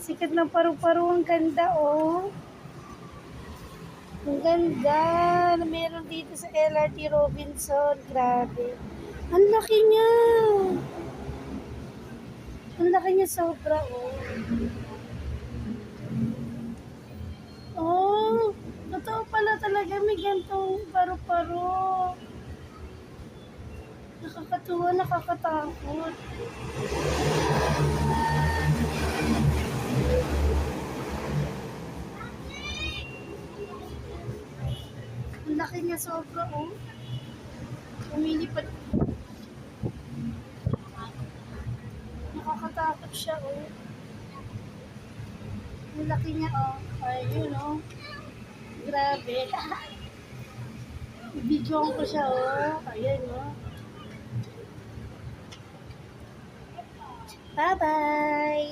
Sikat ng paru-paro. Ang ganda, oh. Ang ganda na meron dito sa LRT Robinson. Grabe. Ang laki niya. Ang laki niya sobra, oh. Oh, totoo pala talaga may gantong paru-paro. Nakakatuwa, nakakatakot. Ang laki niya sobra, oh. Lumilipad. Nakakatakot siya, oh. Ang laki niya, oh. Ayun, oh. Grabe. I-videoan ko siya, oh. Ayan, oh. Bye-bye!